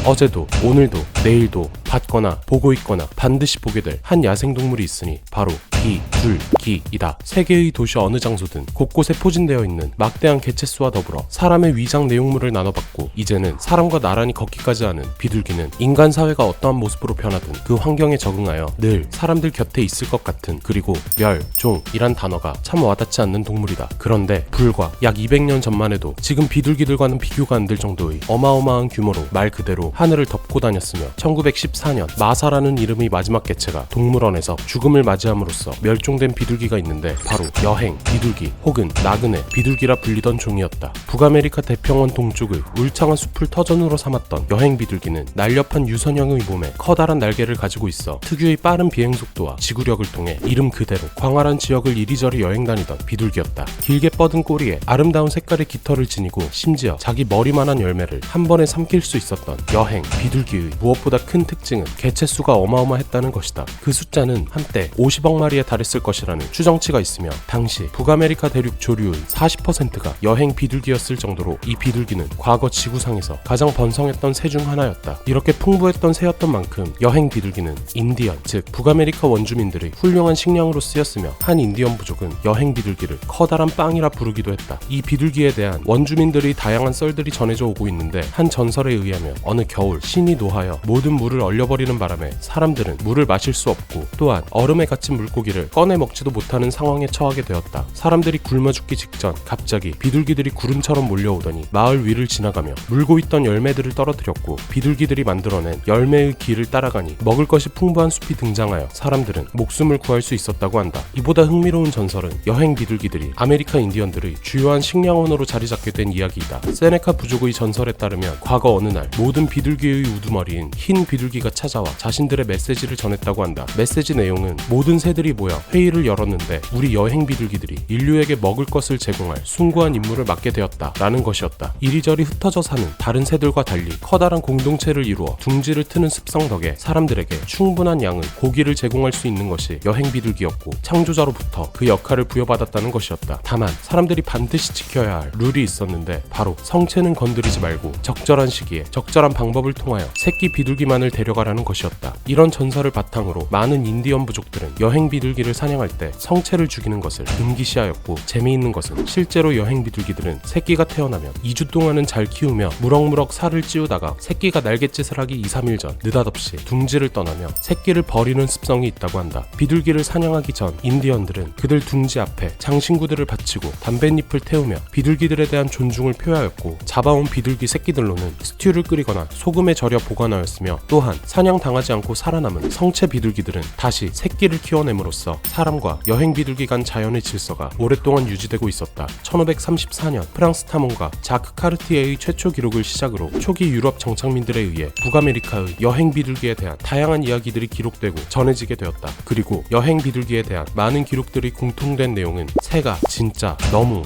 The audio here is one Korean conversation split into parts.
어제도 오늘도 내일도 봤거나 보고 있거나 반드시 보게 될 한 야생동물이 있으니 바로 비둘기이다. 세계의 도시 어느 장소든 곳곳에 포진되어 있는 막대한 개체수와 더불어 사람의 위장 내용물을 나눠봤고 이제는 사람과 나란히 걷기까지 하는 비둘기는 인간 사회가 어떠한 모습으로 변하든 그 환경에 적응하여 늘 사람들 곁에 있을 것 같은, 그리고 멸종이란 단어가 참 와닿지 않는 동물이다. 그런데 불과 약 200년 전만 해도 지금 비둘기들과는 비교가 안 될 정도의 어마어마한 규모로 말 그대로 하늘을 덮고 다녔으며 1914년 마사라는 이름의 마지막 개체가 동물원에서 죽음을 맞이함으로써 멸종된 비둘기가 있는데 바로 여행 비둘기 혹은 나그네 비둘기라 불리던 종이었다. 북아메리카 태평원 동쪽의 울창한 숲을 터전으로 삼았던 여행 비둘기는 날렵한 유선형의 몸에 커다란 날개를 가지고 있어 특유의 빠른 비행 속도와 지구력을 통해 이름 그대로 광활한 지역을 이리저리 여행 다니던 비둘기였다. 길게 뻗은 꼬리에 아름다운 색깔의 깃털을 지니고 심지어 자기 머리만한 열매를 한 번에 삼킬 수 있었던 여행 비둘기의 무엇보다 큰 특징은 개체수가 어마어마했다는 것이다. 그 숫자는 한때 50억 마리에 달했을 것이라는 추정치가 있으며 당시 북아메리카 대륙 조류의 40%가 여행 비둘기였을 정도로 이 비둘기는 과거 지구상에서 가장 번성했던 새 중 하나였다. 이렇게 풍부했던 새였던 만큼 여행 비둘기는 인디언, 즉 북아메리카 원주민들의 훌륭한 식량으로 쓰였으며 한 인디언 부족은 여행 비둘기를 커다란 빵이라 부르기도 했다. 이 비둘기에 대한 원주민들의 다양한 썰들이 전해져 오고 있는데 한 전설에 의하면 어느 겨울 신이 노하여 모든 물을 얼려버리는 바람에 사람들은 물을 마실 수 없고 또한 얼음에 갇힌 물고기를 꺼내 먹지도 못하는 상황에 처하게 되었다. 사람들이 굶어 죽기 직전 갑자기 비둘기들이 구름처럼 몰려오더니 마을 위를 지나가며 물고 있던 열매들을 떨어뜨렸고 비둘기들이 만들어낸 열매의 길을 따라가니 먹을 것이 풍부한 숲이 등장하여 사람들은 목숨을 구할 수 있었다고 한다. 이보다 흥미로운 전설은 여행 비둘기들이 아메리카 인디언들의 주요한 식량원으로 자리 잡게 된 이야기이다. 세네카 부족의 전설에 따르면 과거 어느 날 모든 비둘기의 우두머리인 흰 비둘기가 찾아와 자신들의 메시지를 전했다고 한다. 메시지 내용은 모든 새들이 모여 회의를 열었는데 우리 여행 비둘기들이 인류에게 먹을 것을 제공할 숭고한 임무를 맡게 되었다 라는 것이었다. 이리저리 흩어져 사는 다른 새들과 달리 커다란 공동체를 이루어 둥지를 트는 습성 덕에 사람들에게 충분한 양의 고기를 제공할 수 있는 것이 여행 비둘기였고 창조자로부터 그 역할을 부여받았다는 것이었다. 다만 사람들이 반드시 지켜야 할 룰이 있었는데 바로 성체는 건드리지 말고 적절한 시기에 적절한 방법을 통하여 새끼 비둘기만을 데려가라는 것이었다. 이런 전설을 바탕으로 많은 인디언 부족들은 여행 비둘기를 사냥할 때 성체를 죽이는 것을 금기시하였고 재미있는 것은 실제로 여행 비둘기들은 새끼가 태어나면 2주 동안은 잘 키우며 무럭무럭 살을 찌우다가 새끼가 날갯짓을 하기 2-3일 전 느닷없이 둥지를 떠나며 새끼를 버리는 습성이 있다고 한다. 비둘기를 사냥하기 전 인디언들은 그들 둥지 앞에 장신구들을 바치고 담뱃잎을 태우며 비둘기들에 대한 존중을 표하였고 잡아온 비둘기 새끼들로는 스튜를 끓이거나 소금에 절여 보관하였으며 또한 사냥당하지 않고 살아남은 성체 비둘기들은 다시 새끼를 키워냄으로써 사람과 여행 비둘기 간 자연의 질서가 오랫동안 유지되고 있었다. 1534년 프랑스 탐험가 자크 카르티에의 최초 기록을 시작으로 초기 유럽 정착민들에 의해 북아메리카의 여행 비둘기에 대한 다양한 이야기들이 기록되고 전해지게 되었다. 그리고 여행 비둘기에 대한 많은 기록들이 공통된 내용은 새가 진짜 너무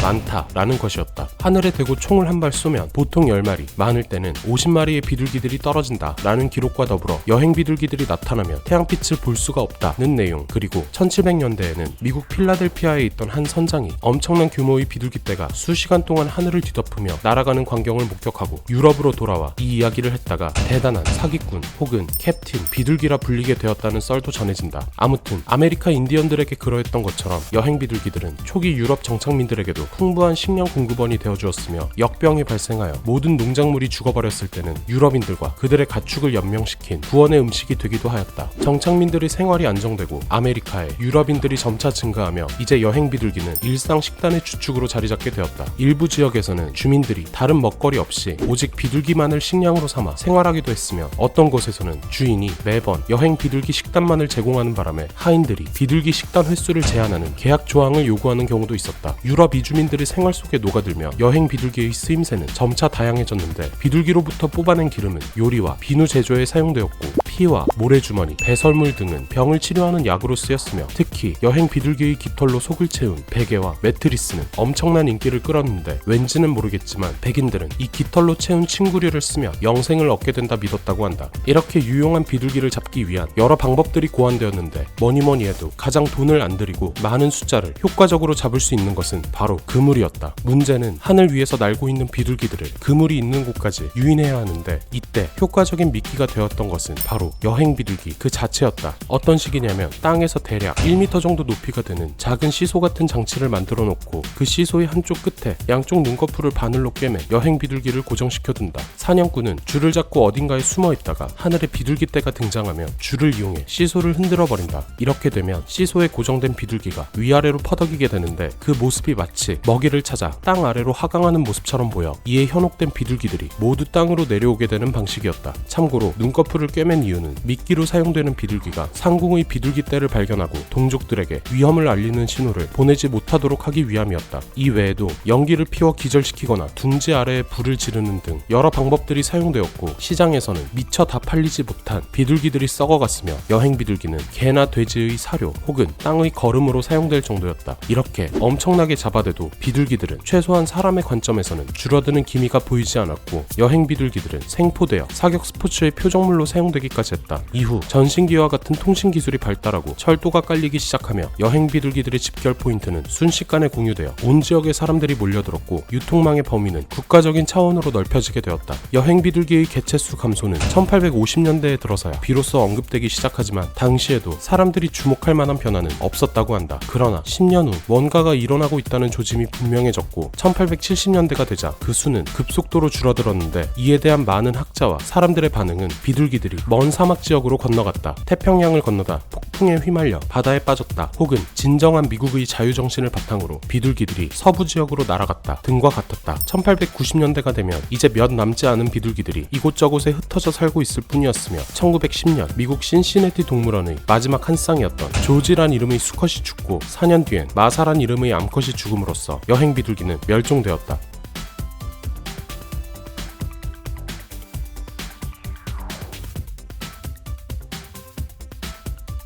많다라는 것이었다. 하늘에 대고 총을 한 발 쏘면 보통 10마리, 많을 때는 50마리의 비둘기들이 떨어진다 라는 기록과 더불어 여행 비둘기들이 나타나면 태양빛을 볼 수가 없다는 내용, 그리고 1700년대에는 미국 필라델피아에 있던 한 선장이 엄청난 규모의 비둘기 떼가 수시간 동안 하늘을 뒤덮으며 날아가는 광경을 목격하고 유럽으로 돌아와 이 이야기를 했다가 대단한 사기꾼 혹은 캡틴 비둘기라 불리게 되었다는 썰도 전해진다. 아무튼 아메리카 인디언들에게 그러했던 것처럼 여행 비둘기들은 초기 유럽 정착민들에게도 풍부한 식량 공급원이 되어주었으며 역병이 발생하여 모든 농작물이 죽어버렸을 때는 유럽인들과 그들의 가축을 연명시킨 구원의 음식이 되기도 하였다. 정착민들의 생활이 안정되고 아메리카에 유럽인들이 점차 증가하며 이제 여행 비둘기는 일상 식단의 주축으로 자리잡게 되었다. 일부 지역에서는 주민들이 다른 먹거리 없이 오직 비둘기만을 식량으로 삼아 생활하기도 했으며 어떤 곳에서는 주인이 매번 여행 비둘기 식단만을 제공하는 바람에 하인들이 비둘기 식단 횟수를 제한하는 계약 조항을 요구하는 경우도 있었다. 유럽 이주민들의 생활 속에 녹아들며 여행 비둘기의 쓰임새는 점차 다양해졌는데 비둘기로부터 뽑아낸 기름은 요리와 비누 제조에 사용되었고 피와 모래주머니, 배설물 등은 병을 치료하는 약으로 쓰였으며 특히 여행 비둘기의 깃털로 속을 채운 베개와 매트리스는 엄청난 인기를 끌었는데 왠지는 모르겠지만 백인들은 이 깃털로 채운 침구류를 쓰며 영생을 얻게 된다 믿었다고 한다. 이렇게 유용한 비둘기를 잡기 위한 여러 방법들이 고안되었는데 뭐니뭐니 해도 가장 돈을 안 들이고 많은 숫자를 효과적으로 잡을 수 있는 것은 바로 그물이었다. 문제는 하늘 위에서 날고 있는 비둘기들을 그물이 있는 곳까지 유인해야 하는데 이때 효과적인 미끼가 되었던 것은 바로 여행 비둘기 그 자체였다. 어떤 식이냐면 땅에서 대략 1m 정도 높이가 되는 작은 시소 같은 장치를 만들어 놓고 그 시소의 한쪽 끝에 양쪽 눈꺼풀을 바늘로 꿰매 여행 비둘기를 고정시켜둔다. 사냥꾼은 줄을 잡고 어딘가에 숨어 있다가 하늘에 비둘기 떼가 등장하면 줄을 이용해 시소를 흔들어 버린다. 이렇게 되면 시소에 고정된 비둘기가 위아래로 퍼덕이게 되는데 그 모습이 마치 먹이를 찾아 땅 아래로 하강하는 모습처럼 보여 이에 현혹된 비둘기들이 모두 땅으로 내려오게 되는 방식이었다. 참고로 눈꺼풀을 꿰맨 이유는 미끼로 사용되는 비둘기가 상궁의 비둘기 떼를 발견하고 동족들에게 위험을 알리는 신호를 보내지 못하도록 하기 위함이었다. 이 외에도 연기를 피워 기절시키거나 둥지 아래에 불을 지르는 등 여러 방법들이 사용되었고 시장에서는 미처 다 팔리지 못한 비둘기들이 썩어갔으며 여행 비둘기는 개나 돼지의 사료 혹은 땅의 거름으로 사용될 정도였다. 이렇게 엄청나게 잡아대도 비둘기들은 최소한 사람의 관점에서는 줄어드는 기미가 보이지 않았고 여행 비둘기들은 생포되어 사격 스포츠의 표적물로 사용되기까지 했다. 이후 전신기와 같은 통신 기술이 발달하고 철도가 깔리기 시작하며 여행 비둘기들의 집결 포인트는 순식간에 공유되어 온 지역의 사람들이 몰려들었고 유통망의 범위는 국가적인 차원으로 넓혀지게 되었다. 여행 비둘기의 개체수 감소는 1850년대에 들어서야 비로소 언급되기 시작하지만 당시에도 사람들이 주목할 만한 변화는 없었다고 한다. 그러나 10년 후 뭔가가 일어나고 있다는 조짐이 분명해졌고 1870년대가 되자 그 수는 급속도로 줄어들었는데 이에 대한 많은 학자와 사람들의 반응은 비둘기들이 먼 사막 지역으로 건너갔다. 태평양을 건너다 폭풍에 휘말려 바다에 빠졌다. 혹은 진정한 미국의 자유정신을 바탕으로 비둘기들이 서부 지역으로 날아갔다 등과 같았다. 1890년대가 되면 이제 몇 남지 않은 비둘기들이 이곳저곳에 흩어져 살고 있을 뿐이었으며 1910년 미국 신시내티 동물원의 마지막 한 쌍이었던 조지란 이름의 수컷이 죽고 4년 뒤엔 마사란 이름의 암컷이 죽음으로써 여행 비둘기는 멸종되었다.